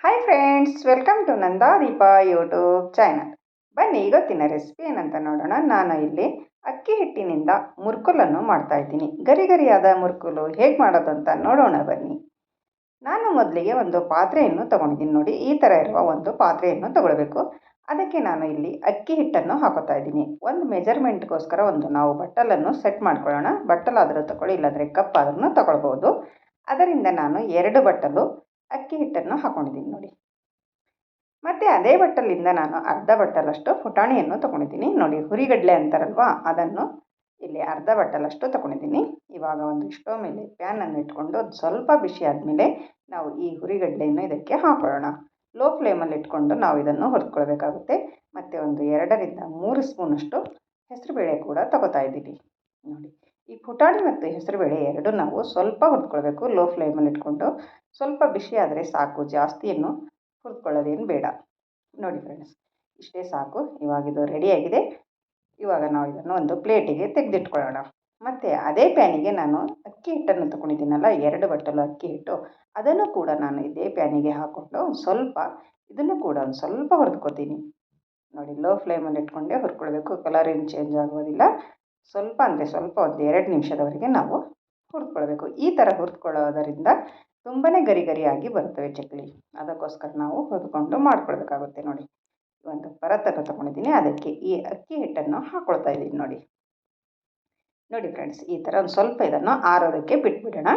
Hi friends, welcome to Nandadeepa YouTube channel. ಬನ್ನಿ ಇವತ್ತಿನ recipe ಏನಂತ ನೋಡೋಣ. ನಾನು ಇಲ್ಲಿ ಅಕ್ಕಿ ಹಿಟ್ಟಿನಿಂದ ಮುರ್ಕುಲನ್ನು ಮಾಡ್ತಾ ಇದ್ದೀನಿ. ಗರಿ ಗರಿಯಾದ ಮುರ್ಕುಲು ಹೇಗೆ ಮಾಡೋದು ಅಂತ ನೋಡೋಣ ಬನ್ನಿ. ನಾನು ಮೊದಲಿಗೆ ಒಂದು ಪಾತ್ರೆಯನ್ನು ತೊಗೊಂಡಿದ್ದೀನಿ. ನೋಡಿ, ಈ ಥರ ಇರುವ ಒಂದು ಪಾತ್ರೆಯನ್ನು ತಗೊಳ್ಬೇಕು. ಅದಕ್ಕೆ ನಾನು ಇಲ್ಲಿ ಅಕ್ಕಿ ಹಿಟ್ಟನ್ನು ಹಾಕೋತಾ ಇದ್ದೀನಿ. ಒಂದು ಮೆಜರ್ಮೆಂಟ್ಗೋಸ್ಕರ ನಾವು ಬಟ್ಟಲನ್ನು ಸೆಟ್ ಮಾಡ್ಕೊಳ್ಳೋಣ. ಬಟ್ಟಲಾದರೂ ತಗೊಳ್ಳಿ, ಇಲ್ಲಾಂದರೆ ಕಪ್ ಆದ್ರೂ ತಗೊಳ್ಬೋದು. ಅದರಿಂದ ನಾನು 2 ಬಟ್ಟಲು ಅಕ್ಕಿ ಹಿಟ್ಟನ್ನು ಹಾಕೊಂಡಿದ್ದೀನಿ ನೋಡಿ. ಮತ್ತು ಅದೇ ಬಟ್ಟಲಿಂದ ನಾನು ಅರ್ಧ ಬಟ್ಟಲಷ್ಟು ಪುಟಾಣಿಯನ್ನು ತೊಗೊಂಡಿದ್ದೀನಿ ನೋಡಿ. ಹುರಿಗಡಲೆ ಅಂತಾರಲ್ವ, ಅದನ್ನು ಇಲ್ಲಿ ಅರ್ಧ ಬಟ್ಟಲಷ್ಟು ತೊಗೊಂಡಿದ್ದೀನಿ. ಇವಾಗ ಒಂದು ಸ್ಟವ್ ಮೇಲೆ ಪ್ಯಾನನ್ನು ಇಟ್ಕೊಂಡು ಅದು ಸ್ವಲ್ಪ ಬಿಸಿ ಆದಮೇಲೆ ನಾವು ಈ ಹುರಿಗಡಲೆಯನ್ನು ಇದಕ್ಕೆ ಹಾಕೊಳ್ಳೋಣ. ಲೋ ಫ್ಲೇಮಲ್ಲಿ ಇಟ್ಕೊಂಡು ನಾವು ಇದನ್ನು ಹುರಿದ್ಕೊಳ್ಬೇಕಾಗುತ್ತೆ. ಮತ್ತು ಒಂದು 2ರಿಂದ 3 ಸ್ಪೂನಷ್ಟು ಹೆಸರುಬೇಳೆ ಕೂಡ ತಗೋತಾ ಇದ್ದೀನಿ ನೋಡಿ. ಈ ಪುಟಾಣಿ ಮತ್ತು ಹೆಸರುಬೇಳೆ ಎರಡು ನಾವು ಸ್ವಲ್ಪ ಹುರ್ಕೊಳ್ಬೇಕು. ಲೋ ಫ್ಲೇಮಲ್ಲಿ ಇಟ್ಕೊಂಡು ಸ್ವಲ್ಪ ಬಿಸಿ ಆದರೆ ಸಾಕು, ಜಾಸ್ತಿಯನ್ನು ಹುರ್ಕೊಳ್ಳೋದೇನು ಬೇಡ ನೋಡಿ ಫ್ರೆಂಡ್ಸ್. ಇಷ್ಟೇ ಸಾಕು. ಇವಾಗ ಇದು ರೆಡಿಯಾಗಿದೆ. ಇವಾಗ ನಾವು ಇದನ್ನು ಒಂದು ಪ್ಲೇಟಿಗೆ ತೆಗೆದಿಟ್ಕೊಳ್ಳೋಣ. ಮತ್ತು ಅದೇ ಪ್ಯಾನಿಗೆ ನಾನು ಅಕ್ಕಿ ಹಿಟ್ಟನ್ನು ತೊಗೊಂಡಿದ್ದೀನಲ್ಲ, 2 ಬಟ್ಟಲು ಅಕ್ಕಿ ಹಿಟ್ಟು, ಅದನ್ನು ಕೂಡ ನಾನು ಇದೇ ಪ್ಯಾನಿಗೆ ಹಾಕ್ಕೊಂಡು ಸ್ವಲ್ಪ ಇದನ್ನು ಕೂಡ ಒಂದು ಸ್ವಲ್ಪ ಹುರಿದ್ಕೊತೀನಿ ನೋಡಿ. ಲೋ ಫ್ಲೇಮಲ್ಲಿ ಇಟ್ಕೊಂಡೇ ಹುರ್ಕೊಳ್ಬೇಕು. ಕಲರ್ ಏನು ಚೇಂಜ್ ಆಗೋದಿಲ್ಲ. ಸ್ವಲ್ಪ ಅಂದರೆ ಸ್ವಲ್ಪ ಒಂದು 2 ನಿಮಿಷದವರೆಗೆ ನಾವು ಹುರಿದ್ಕೊಳ್ಬೇಕು. ಈ ಥರ ಹುರಿದ್ಕೊಳ್ಳೋದರಿಂದ ತುಂಬಾ ಗರಿ ಗರಿಯಾಗಿ ಬರ್ತವೆ ಚಕ್ಕಲಿ. ಅದಕ್ಕೋಸ್ಕರ ನಾವು ಹುರಿದುಕೊಂಡು ಮಾಡ್ಕೊಳ್ಬೇಕಾಗುತ್ತೆ ನೋಡಿ. ಒಂದು ಪರತನ್ನು ತೊಗೊಂಡಿದ್ದೀನಿ, ಅದಕ್ಕೆ ಈ ಅಕ್ಕಿ ಹಿಟ್ಟನ್ನು ಹಾಕ್ಕೊಳ್ತಾ ಇದ್ದೀನಿ ನೋಡಿ. ನೋಡಿ ಫ್ರೆಂಡ್ಸ್, ಈ ಥರ ಒಂದು ಸ್ವಲ್ಪ ಇದನ್ನು ಆರೋದಕ್ಕೆ ಬಿಟ್ಬಿಡೋಣ.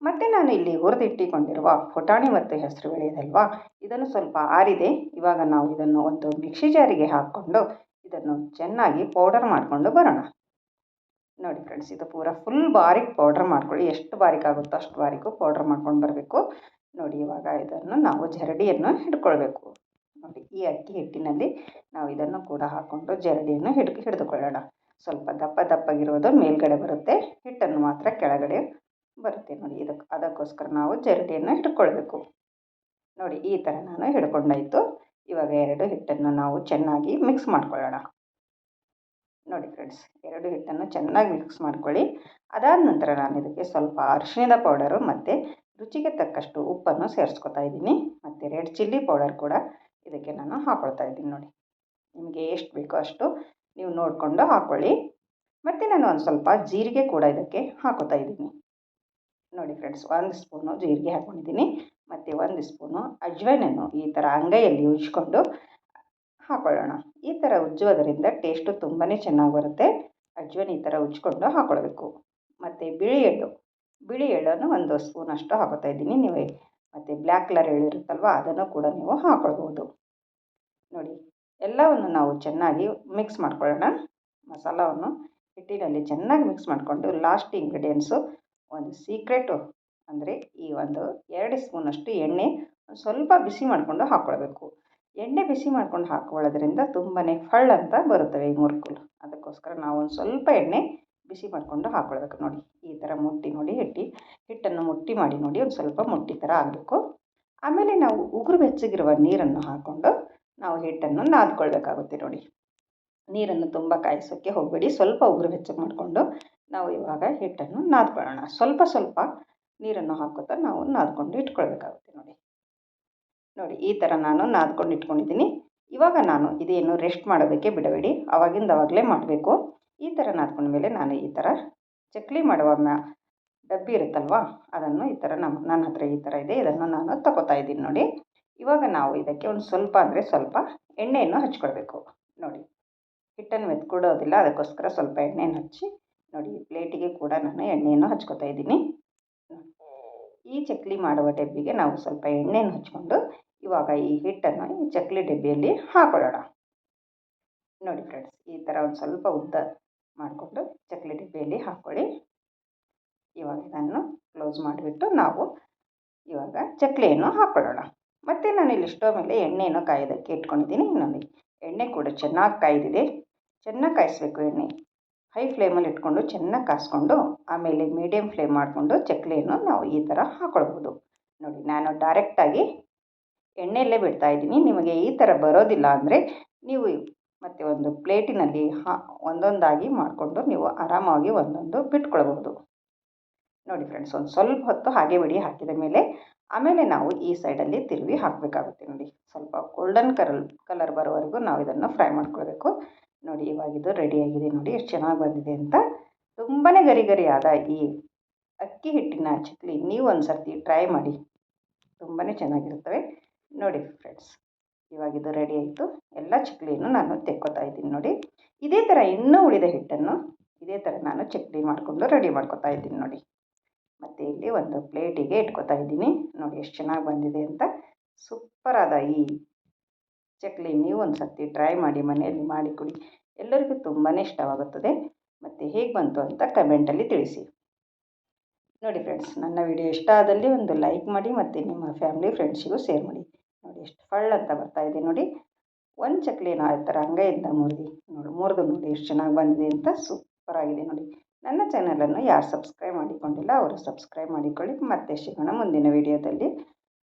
ಮತ್ತು ನಾನು ಇಲ್ಲಿ ಹುರಿದಿಟ್ಟಿಕೊಂಡಿರುವ ಪುಟಾಣಿ ಮತ್ತು ಹೆಸರುಬೇಳೆ ಇದಲ್ವಾ, ಇದನ್ನು ಸ್ವಲ್ಪ ಆರಿದೆ. ಇವಾಗ ನಾವು ಇದನ್ನು ಒಂದು ಮಿಕ್ಸಿ ಜಾರಿಗೆ ಹಾಕ್ಕೊಂಡು ಇದನ್ನು ಚೆನ್ನಾಗಿ ಪೌಡರ್ ಮಾಡಿಕೊಂಡು ಬರೋಣ ನೋಡಿ ಫ್ರೆಂಡ್ಸ್. ಇದು ಫುಲ್ ಬಾರೀಕ್ ಪೌಡ್ರ್ ಮಾಡ್ಕೊಳ್ಳಿ. ಎಷ್ಟು ಬಾರೀಕ್ ಆಗುತ್ತೋ ಅಷ್ಟು ಬಾರೀಕು ಪೌಡ್ರ್ ಮಾಡ್ಕೊಂಡು ಬರಬೇಕು ನೋಡಿ. ಇವಾಗ ಇದನ್ನು ನಾವು ಜರಡಿಯನ್ನು ಹಿಡ್ಕೊಳ್ಬೇಕು ನೋಡಿ. ಈ ಅಕ್ಕಿ ಹಿಟ್ಟಿನಲ್ಲಿ ನಾವು ಇದನ್ನು ಕೂಡ ಹಾಕ್ಕೊಂಡು ಜರಡಿಯನ್ನು ಹಿಡಿದುಕೊಳ್ಳೋಣ. ಸ್ವಲ್ಪ ದಪ್ಪಗಿರೋದು ಮೇಲ್ಗಡೆ ಬರುತ್ತೆ, ಹಿಟ್ಟನ್ನು ಮಾತ್ರ ಕೆಳಗಡೆ ಬರುತ್ತೆ ನೋಡಿ. ಅದಕ್ಕೋಸ್ಕರ ನಾವು ಜರಡಿಯನ್ನು ಹಿಡ್ಕೊಳ್ಬೇಕು ನೋಡಿ. ಈ ಥರ ನಾನು ಹಿಡ್ಕೊಂಡಾಯಿತು. ಇವಾಗ 2 ಹಿಟ್ಟನ್ನು ನಾವು ಚೆನ್ನಾಗಿ ಮಿಕ್ಸ್ ಮಾಡ್ಕೊಳ್ಳೋಣ ನೋಡಿ ಫ್ರೆಂಡ್ಸ್. 2 ಹಿಟ್ಟನ್ನು ಚೆನ್ನಾಗಿ ಮಿಕ್ಸ್ ಮಾಡ್ಕೊಳ್ಳಿ. ಅದಾದ ನಂತರ ನಾನು ಇದಕ್ಕೆ ಸ್ವಲ್ಪ ಅರಿಶಿಣದ ಪೌಡರು ಮತ್ತು ರುಚಿಗೆ ತಕ್ಕಷ್ಟು ಉಪ್ಪನ್ನು ಸೇರಿಸ್ಕೊತಾ ಇದ್ದೀನಿ. ಮತ್ತು ರೆಡ್ ಚಿಲ್ಲಿ ಪೌಡರ್ ಕೂಡ ಇದಕ್ಕೆ ನಾನು ಹಾಕ್ಕೊಳ್ತಾ ಇದ್ದೀನಿ ನೋಡಿ. ನಿಮಗೆ ಎಷ್ಟು ಬೇಕೋ ಅಷ್ಟು ನೀವು ನೋಡಿಕೊಂಡು ಹಾಕ್ಕೊಳ್ಳಿ. ಮತ್ತು ನಾನು ಒಂದು ಸ್ವಲ್ಪ ಜೀರಿಗೆ ಕೂಡ ಇದಕ್ಕೆ ಹಾಕೋತಾ ಇದ್ದೀನಿ ನೋಡಿ ಫ್ರೆಂಡ್ಸ್. 1 ಸ್ಪೂನು ಜೀರಿಗೆ ಹಾಕ್ಕೊಂಡಿದ್ದೀನಿ. ಮತ್ತು 1 ಸ್ಪೂನು ಅಜ್ವೈನನ್ನು ಈ ಥರ ಅಂಗೈಯಲ್ಲಿ ಉಜ್ಜಿಕೊಂಡು ಹಾಕೊಳ್ಳೋಣ. ಈ ಥರ ಉಜ್ಜೋದರಿಂದ ಟೇಸ್ಟು ತುಂಬಾ ಚೆನ್ನಾಗಿ ಬರುತ್ತೆ. ಅಜ್ವೈನ್ ಈ ಥರ ಉಜ್ಜಿಕೊಂಡು ಹಾಕ್ಕೊಳ್ಬೇಕು. ಮತ್ತು ಬಿಳಿ ಎಳ್ಳನ್ನು 1 ಸ್ಪೂನಷ್ಟು ಹಾಕೋತಾ ಇದ್ದೀನಿ ನೀವು. ಮತ್ತು ಬ್ಲ್ಯಾಕ್ ಕಲರ್ ಎಳ್ಳು ಇರುತ್ತಲ್ವ, ಅದನ್ನು ಕೂಡ ನೀವು ಹಾಕ್ಕೊಳ್ಬೋದು ನೋಡಿ. ಎಲ್ಲವನ್ನು ನಾವು ಚೆನ್ನಾಗಿ ಮಿಕ್ಸ್ ಮಾಡ್ಕೊಳ್ಳೋಣ. ಮಸಾಲವನ್ನು ಹಿಟ್ಟಿನಲ್ಲಿ ಚೆನ್ನಾಗಿ ಮಿಕ್ಸ್ ಮಾಡಿಕೊಂಡು ಲಾಸ್ಟ್ ಇಂಗ್ರೀಡಿಯೆಂಟ್ಸು ಒಂದು ಸೀಕ್ರೆಟು ಅಂದರೆ ಈ ಒಂದು 2 ಸ್ಪೂನಷ್ಟು ಎಣ್ಣೆ ಸ್ವಲ್ಪ ಬಿಸಿ ಮಾಡಿಕೊಂಡು ಹಾಕ್ಕೊಳ್ಬೇಕು. ಎಣ್ಣೆ ಬಿಸಿ ಮಾಡ್ಕೊಂಡು ಹಾಕ್ಕೊಳ್ಳೋದ್ರಿಂದ ತುಂಬಾ ಫಳ್ ಅಂತ ಬರುತ್ತವೆ ಈ ಮುರುಕುಲು. ಅದಕ್ಕೋಸ್ಕರ ನಾವು ಒಂದು ಸ್ವಲ್ಪ ಎಣ್ಣೆ ಬಿಸಿ ಮಾಡಿಕೊಂಡು ಹಾಕ್ಕೊಳ್ಬೇಕು ನೋಡಿ. ಈ ಥರ ಮುಟ್ಟಿ ನೋಡಿ, ಹಿಟ್ಟನ್ನು ಮುಟ್ಟಿ ಮಾಡಿ ನೋಡಿ. ಒಂದು ಸ್ವಲ್ಪ ಮುಟ್ಟಿ ಥರ ಆಗಬೇಕು. ಆಮೇಲೆ ನಾವು ಉಗುರು ಬೆಚ್ಚಗಿರುವ ನೀರನ್ನು ಹಾಕ್ಕೊಂಡು ನಾವು ಹಿಟ್ಟನ್ನು ನಾದ್ಕೊಳ್ಬೇಕಾಗುತ್ತೆ ನೋಡಿ. ನೀರನ್ನು ತುಂಬ ಕಾಯಿಸೋಕ್ಕೆ ಹೋಗಬೇಡಿ. ಸ್ವಲ್ಪ ಉಗುರು ಬೆಚ್ಚಗೆ ಮಾಡಿಕೊಂಡು ನಾವು ಇವಾಗ ಹಿಟ್ಟನ್ನು ನಾದ್ಕೊಳ್ಳೋಣ. ಸ್ವಲ್ಪ ನೀರನ್ನು ಹಾಕೋತಾ ನಾವು ನಾದ್ಕೊಂಡು ಇಟ್ಕೊಳ್ಬೇಕಾಗುತ್ತೆ ನೋಡಿ. ಈ ಥರ ನಾನು ನಾದ್ಕೊಂಡು ಇಟ್ಕೊಂಡಿದ್ದೀನಿ. ಇವಾಗ ನಾನು ಇದೇನು ರೆಸ್ಟ್ ಮಾಡೋದಕ್ಕೆ ಬಿಡಬೇಡಿ, ಆವಾಗಲೇ ಮಾಡಬೇಕು. ಈ ಥರ ನಾದ್ಕೊಂಡ್ಮೇಲೆ ನಾನು ಈ ಥರ ಚಕ್ಲಿ ಮಾಡುವ ಡಬ್ಬಿ ಇರುತ್ತಲ್ವ, ಅದನ್ನು ಈ ಥರ ನನ್ನ ಹತ್ರ ಈ ಥರ ಇದೆ, ಇದನ್ನು ನಾನು ತಗೋತಾ ಇದ್ದೀನಿ ನೋಡಿ. ಇವಾಗ ನಾವು ಇದಕ್ಕೆ ಒಂದು ಸ್ವಲ್ಪ ಅಂದರೆ ಸ್ವಲ್ಪ ಎಣ್ಣೆಯನ್ನು ಹಚ್ಕೊಳ್ಬೇಕು ನೋಡಿ. ಹಿಟ್ಟನ್ನು ಮೆತ್ಕೊಡೋದಿಲ್ಲ, ಅದಕ್ಕೋಸ್ಕರ ಸ್ವಲ್ಪ ಎಣ್ಣೆಯನ್ನು ಹಚ್ಚಿ ನೋಡಿ. ಪ್ಲೇಟಿಗೆ ಕೂಡ ನಾನು ಎಣ್ಣೆಯನ್ನು ಹಚ್ಕೊತಾ ಇದ್ದೀನಿ. ಈ ಚಕ್ಲಿ ಮಾಡುವ ಡಬ್ಬಿಗೆ ನಾವು ಸ್ವಲ್ಪ ಎಣ್ಣೆಯನ್ನು ಹಚ್ಕೊಂಡು ಇವಾಗ ಈ ಹಿಟ್ಟನ್ನು ಈ ಚಕ್ಲಿ ಡಬ್ಬಿಯಲ್ಲಿ ಹಾಕೊಳ್ಳೋಣ ನೋಡಿ ಫ್ರೆಂಡ್ಸ್. ಈ ಥರ ಒಂದು ಸ್ವಲ್ಪ ಉದ್ದ ಮಾಡಿಕೊಂಡು ಚಕ್ಲಿ ಡಬ್ಬಿಯಲ್ಲಿ ಹಾಕ್ಕೊಳ್ಳಿ. ಇವಾಗ ಇದನ್ನು ಕ್ಲೋಸ್ ಮಾಡಿಬಿಟ್ಟು ನಾವು ಇವಾಗ ಚಕ್ಲಿಯನ್ನು ಹಾಕ್ಕೊಳ್ಳೋಣ. ಮತ್ತು ನಾನು ಇಲ್ಲಿ ಸ್ಟವ್ ಮೇಲೆ ಎಣ್ಣೆಯನ್ನು ಕಾಯೋದಕ್ಕೆ ಇಟ್ಕೊಂಡಿದ್ದೀನಿ ನೋಡಿ. ಎಣ್ಣೆ ಕೂಡ ಚೆನ್ನಾಗಿ ಕಾಯ್ದಿದೆ. ಚೆನ್ನಾಗಿ ಕಾಯಿಸ್ಬೇಕು ಎಣ್ಣೆ. ಹೈ ಫ್ಲೇಮಲ್ಲಿ ಇಟ್ಕೊಂಡು ಚೆನ್ನಾಗಿ ಕಾಯಿಸ್ಕೊಂಡು ಆಮೇಲೆ ಮೀಡಿಯಮ್ ಫ್ಲೇಮ್ ಮಾಡಿಕೊಂಡು ಚಕ್ಲಿಯನ್ನು ನಾವು ಈ ಥರ ಹಾಕ್ಕೊಳ್ಬೋದು ನೋಡಿ. ನಾನು ಡೈರೆಕ್ಟಾಗಿ ಎಣ್ಣೆಯಲ್ಲೇ ಬಿಡ್ತಾ ಇದ್ದೀನಿ. ನಿಮಗೆ ಈ ಥರ ಬರೋದಿಲ್ಲ ಅಂದರೆ ನೀವು ಮತ್ತು ಒಂದು ಪ್ಲೇಟಿನಲ್ಲಿ ಒಂದೊಂದಾಗಿ ಮಾಡಿಕೊಂಡು ನೀವು ಆರಾಮಾಗಿ ಒಂದೊಂದು ಬಿಟ್ಕೊಳ್ಬೋದು ನೋಡಿ ಫ್ರೆಂಡ್ಸ್. ಒಂದು ಸ್ವಲ್ಪ ಹೊತ್ತು ಹಾಗೆ ಬಿಡಿ. ಹಾಕಿದ ಮೇಲೆ ಆಮೇಲೆ ನಾವು ಈ ಸೈಡಲ್ಲಿ ತಿರುವಿ ಹಾಕಬೇಕಾಗುತ್ತೆ ನೋಡಿ. ಸ್ವಲ್ಪ ಗೋಲ್ಡನ್ ಕಲರ್ ಬರೋವರೆಗೂ ನಾವು ಇದನ್ನು ಫ್ರೈ ಮಾಡ್ಕೊಳ್ಬೇಕು. ನೋಡಿ ಇವಾಗಿದು ರೆಡಿಯಾಗಿದೆ ನೋಡಿ ಎಷ್ಟು ಚೆನ್ನಾಗಿ ಬಂದಿದೆ ಅಂತ. ತುಂಬಾ ಗರಿ ಗರಿಯಾದ ಈ ಅಕ್ಕಿ ಹಿಟ್ಟಿನ ಚಕ್ಲಿ ನೀವು ಒಂದು ಸರ್ತಿ ಟ್ರೈ ಮಾಡಿ, ತುಂಬಾ ಚೆನ್ನಾಗಿರ್ತವೆ ನೋಡಿ ಫ್ರೆಂಡ್ಸ್. ಇವಾಗಿದು ರೆಡಿ ಆಯಿತು. ಎಲ್ಲ ಚಕ್ಲಿಯನ್ನು ನಾನು ತೆಕ್ಕೋತಾ ಇದ್ದೀನಿ ನೋಡಿ. ಇದೇ ಥರ ಇನ್ನೂ ಉಳಿದ ಹಿಟ್ಟನ್ನು ಇದೇ ಥರ ನಾನು ಚಕ್ಲಿ ಮಾಡಿಕೊಂಡು ರೆಡಿ ಮಾಡ್ಕೊತಾ ಇದ್ದೀನಿ ನೋಡಿ. ಮತ್ತು ಇಲ್ಲಿ ಒಂದು ಪ್ಲೇಟಿಗೆ ಇಟ್ಕೊತಾ ಇದ್ದೀನಿ ನೋಡಿ ಎಷ್ಟು ಚೆನ್ನಾಗಿ ಬಂದಿದೆ ಅಂತ. ಸೂಪರಾದ ಈ ಚಕ್ಲಿ ನೀವು ಒಂದು ಸರ್ತಿ ಟ್ರೈ ಮಾಡಿ, ಮನೆಯಲ್ಲಿ ಮಾಡಿ ಕೊಡಿ, ಎಲ್ಲರಿಗೂ ತುಂಬಾ ಇಷ್ಟವಾಗುತ್ತದೆ. ಮತ್ತು ಹೇಗೆ ಬಂತು ಅಂತ ಕಮೆಂಟಲ್ಲಿ ತಿಳಿಸಿ ನೋಡಿ ಫ್ರೆಂಡ್ಸ್. ನನ್ನ ವಿಡಿಯೋ ಇಷ್ಟ ಆದಲ್ಲಿ ಒಂದು ಲೈಕ್ ಮಾಡಿ ಮತ್ತು ನಿಮ್ಮ ಫ್ಯಾಮಿಲಿ ಫ್ರೆಂಡ್ಸಿಗೂ ಶೇರ್ ಮಾಡಿ. ನೋಡಿ ಎಷ್ಟು ಫಳ್ಳ ಅಂತ ಬರ್ತಾಯಿದೆ ನೋಡಿ. ಒಂದು ಚಕ್ಲಿನ ಆ ಥರ ಅಂಗೈಯಿಂದ ಮುರಿದು ನೋಡಿ ಎಷ್ಟು ಚೆನ್ನಾಗಿ ಬಂದಿದೆ ಅಂತ. ಸೂಪರಾಗಿದೆ ನೋಡಿ. ನನ್ನ ಚಾನಲನ್ನು ಯಾರು ಸಬ್ಸ್ಕ್ರೈಬ್ ಮಾಡಿಕೊಂಡಿಲ್ಲ ಅವರು ಸಬ್ಸ್ಕ್ರೈಬ್ ಮಾಡಿಕೊಳ್ಳಿ. ಮತ್ತೆ ಸಿಗೋಣ ಮುಂದಿನ ವಿಡಿಯೋದಲ್ಲಿ.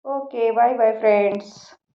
ಓಕೆ, ಬಾಯ್ ಬಾಯ್ ಫ್ರೆಂಡ್ಸ್.